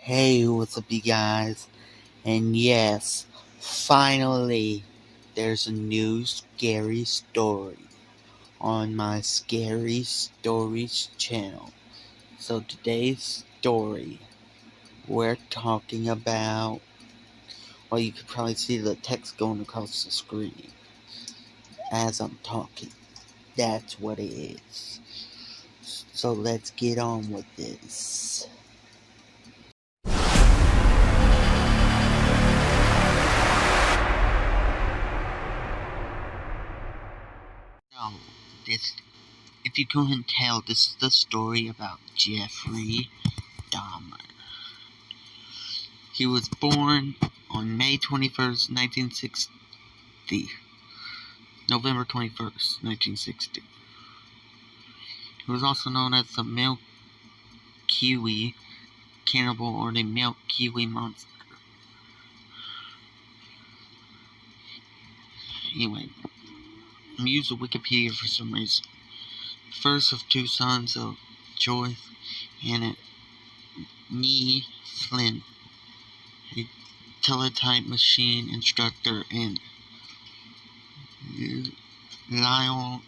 Hey, what's up, you guys? And yes, finally, there's a new scary story on my Scary Stories channel. So today's story, we're talking about, well, you could probably see the text going across the screen as I'm talking. That's what it is. So let's get on with this. So, if you couldn't tell, this is the story about Jeffrey Dahmer. He was born on May 21st, 1960. November 21st, 1960. He was also known as the Milk Kiwi Cannibal or the Milk Kiwi Monster. Anyway, I'm using Wikipedia for some reason. First of two sons of Joyce and Nee Flynn, a teletype machine instructor, and Lyle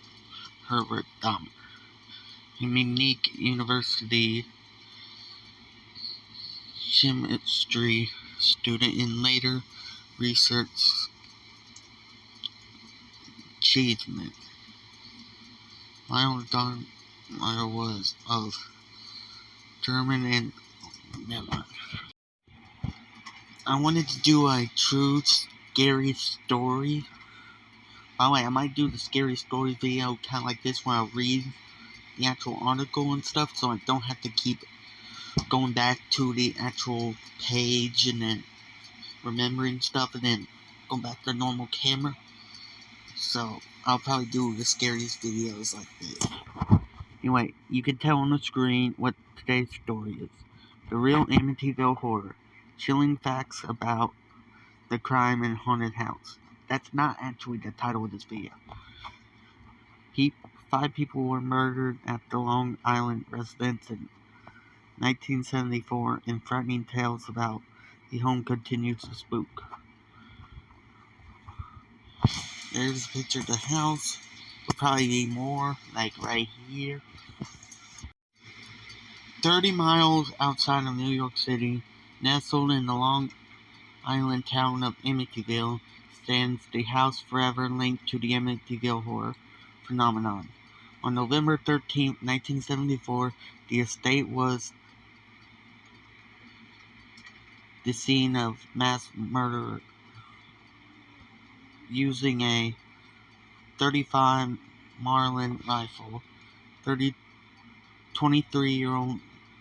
Herbert Dahmer, a unique university chemistry student and later research achievement. Lyle Dahmer was of German and never. I wanted to do a true scary story. By the way, I might do the scary story video kind of like this where I'll read the actual article and stuff, so I don't have to keep going back to the actual page and then remembering stuff and then going back to the normal camera. So I'll probably do the scariest videos like this. Anyway, you can tell on the screen what today's story is. The real Amityville horror. Chilling facts about the crime in haunted house. That's not actually the title of this video. 5 people were murdered at the Long Island residence in 1974, and frightening tales about the home continues to spook. There's a picture of the house. Will probably be more, like right here. 30 miles outside of New York City, nestled in the Long Island town of Amityville, stands the house forever linked to the Amityville horror phenomenon. On November 13, 1974, the estate was the scene of mass murder using a .35 Marlin rifle. 23-year-old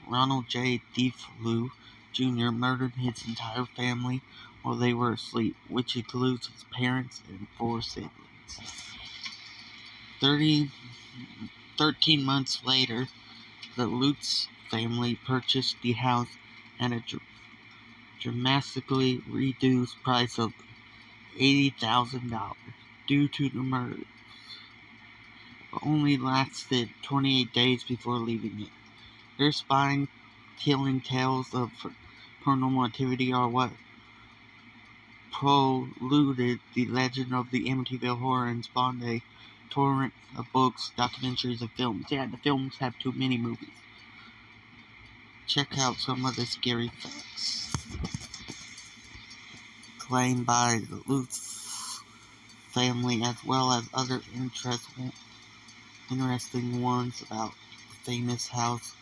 Ronald J. DeFlew Jr. murdered his entire family while they were asleep, which includes his parents and 4 siblings. 13 months later, the Lutz family purchased the house at a dramatically reduced price of $80,000 due to the murder, but only lasted 28 days before leaving it. Their spine-killing tales of paranormal activity are what proluded the legend of the Amityville horror and spawned a torrent of books, documentaries, and films. Yeah, the films have too many movies. Check out some of the scary facts claimed by the Lutz family, as well as other interesting ones about the famous house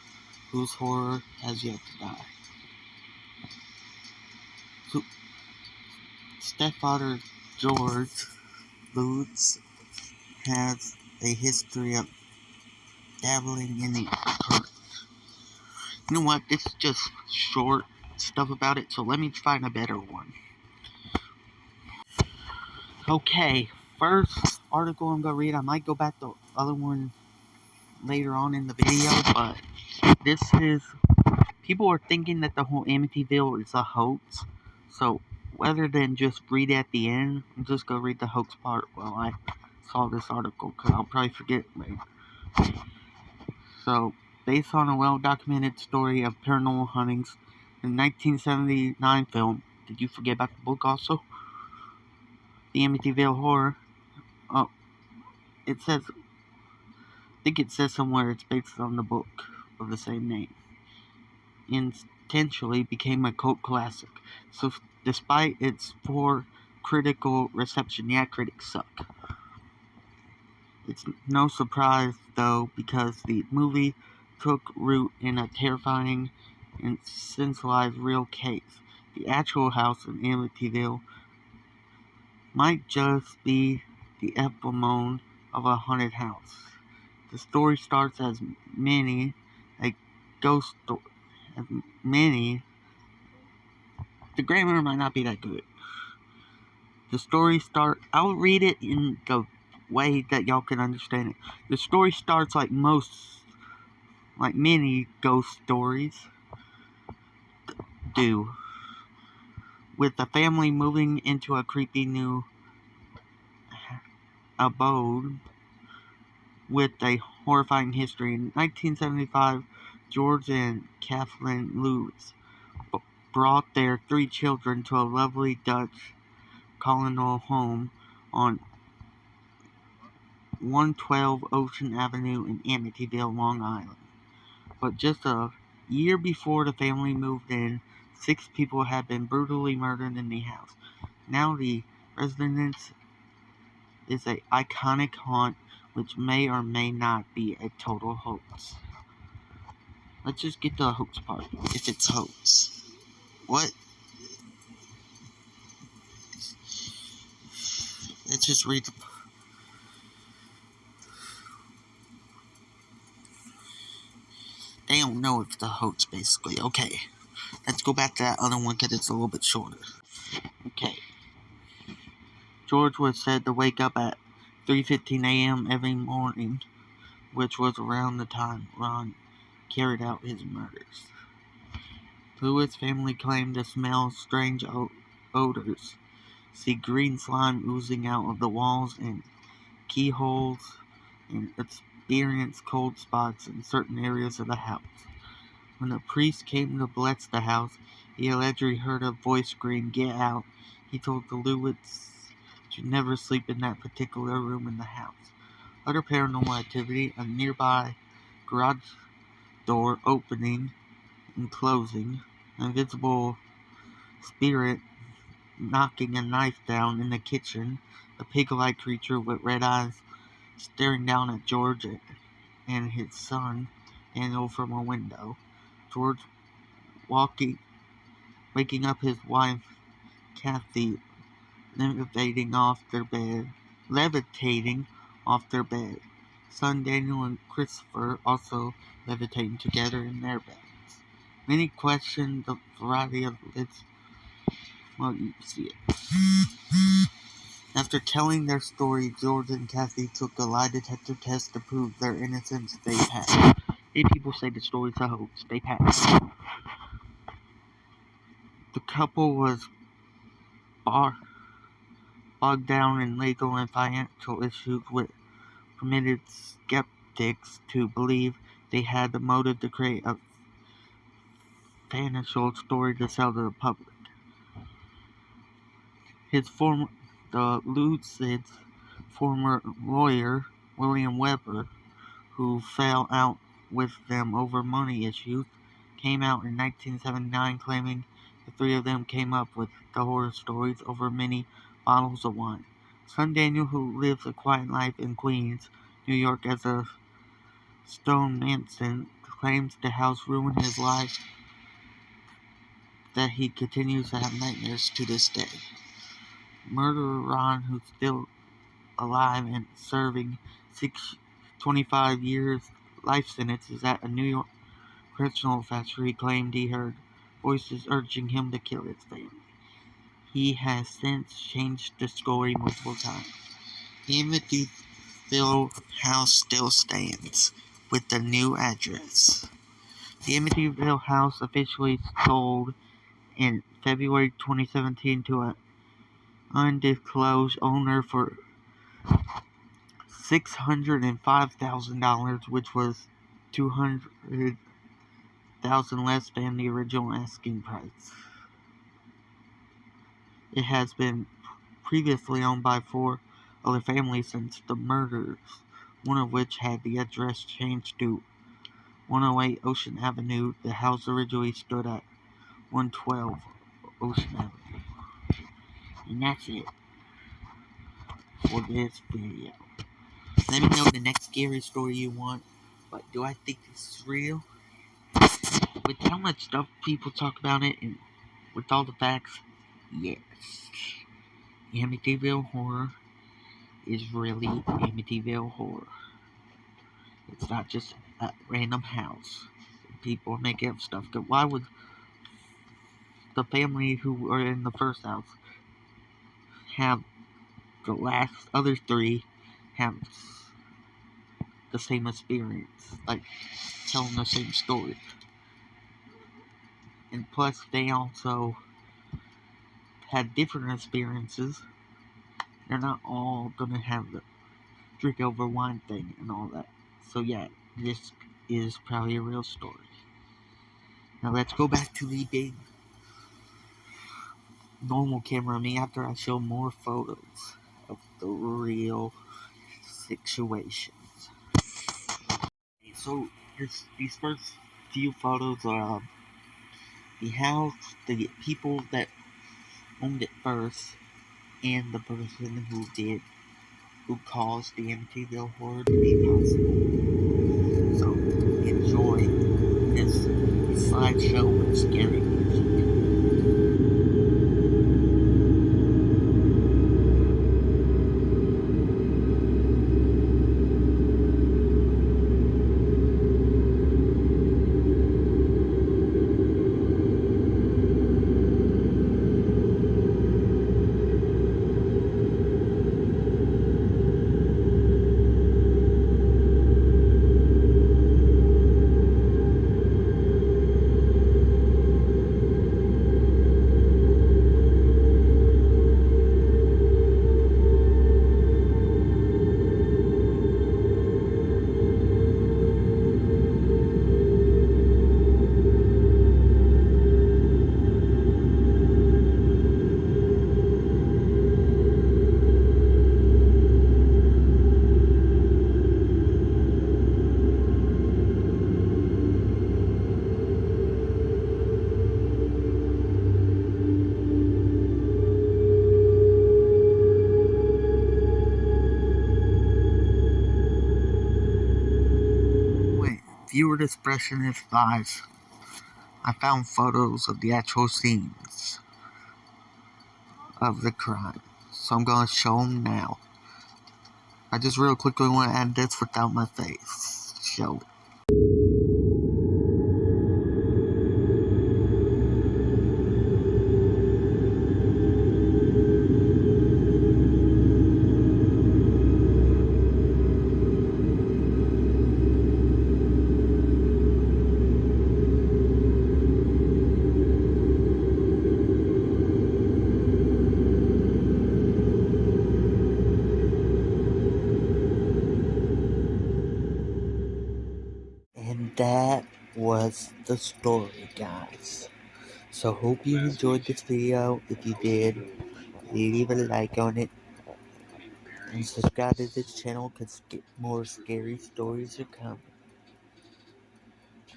whose horror has yet to die. So, stepfather George Lutz has a history of dabbling in the occult. You know what? This is just short stuff about it, so let me find a better one. Okay, first article I'm gonna read. I might go back to the other one later on in the video, but this is. People are thinking that the whole Amityville is a hoax, so rather than just read at the end, I'm just gonna read the hoax part while I saw this article, because I'll probably forget later. So, based on a well-documented story of paranormal hauntings The 1979 film, did you forget about the book also? The Amityville Horror. Oh, it says, I think it says somewhere it's based on the book of the same name. Intentionally became a cult classic. So despite its poor critical reception, yeah, critics suck. It's no surprise, though, because the movie took root in a terrifying and sensationalized real case. The actual house in Amityville might just be the epitome of a haunted house. The story starts as many a ghost story. As many, the grammar might not be that good. The story I'll read it in the way that y'all can understand it. The story starts like many ghost stories do, with the family moving into a creepy new abode with a horrifying history. In 1975, George and Kathleen Lewis brought their 3 children to a lovely Dutch colonial home on 112 Ocean Avenue in Amityville, Long Island. But just a year before the family moved in, 6 people had been brutally murdered in the house. Now the residence is an iconic haunt which may or may not be a total hoax. Let's just get to the hoax part. If it's hoax. What? Let's just read the... They don't know if it's a hoax, basically. Okay. Let's go back to that other one because it's a little bit shorter. Okay. George was said to wake up at 3:15 a.m. every morning, which was around the time Ron carried out his murders. Lewis' family claimed to smell strange odors, see green slime oozing out of the walls and keyholes, and experience cold spots in certain areas of the house. When a priest came to bless the house, he allegedly heard a voice scream, "Get out!" He told the Lewis to never sleep in that particular room in the house. Other paranormal activity, a nearby garage door opening and closing, an invisible spirit knocking a knife down in the kitchen, a pig-like creature with red eyes staring down at George and his son Daniel from a window, George waking up his wife Kathy levitating off their bed, son Daniel and Christopher also levitating together in their beds. Many questioned the variety of its... Well, you see it. After telling their story, George and Kathy took a lie detector test to prove their innocence. They passed. 8 people say the story's a hoax. They passed. The couple was bogged down in legal and financial issues, which permitted skeptics to believe they had the motive to create a fanciful story to sell to the public. The Lucid's former lawyer, William Weber, who fell out with them over money issues, came out in 1979 claiming the 3 of them came up with the horror stories over many bottles of wine. Son Daniel, who lives a quiet life in Queens, New York as a Stone Manson, claims the house ruined his life, that he continues to have nightmares to this day. Murderer Ron, who's still alive and serving 25 years life sentence, is at a New York correctional facility. Claimed he heard voices urging him to kill his family. He has since changed the story multiple times. The Amityville house still stands, with the new address. The Amityville house officially sold in February 2017 to an undisclosed owner for $605,000, which was $200,000 $1,000 less than the original asking price. It has been previously owned by 4 other families since the murders, one of which had the address changed to 108 Ocean Avenue. The house originally stood at 112 Ocean Avenue. And that's it for this video. Let me know the next scary story you want. But do I think this is real? With how much stuff people talk about it and with all the facts, yes. Amityville horror is really Amityville horror. It's not just a random house. People are making up stuff. Why would the family who were in the first house have the last other 3 have the same experience, like telling the same story? And plus, they also had different experiences. They're not all gonna have the drink over wine thing and all that. So yeah, this is probably a real story. Now let's go back to the big normal camera of me after I show more photos of the real situations. So these first few photos are the house, the people that owned it first, and the person who caused the Amityville horror to be possible. So enjoy this slideshow with scary music. Viewer discretion is advised. I found photos of the actual scenes of the crime, so I'm gonna show them now. I just real quickly want to add this without my face. Show it. And that was the story, guys. So hope you enjoyed this video. If you did, leave a like on it. And subscribe to this channel because more scary stories are coming.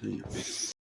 Peace.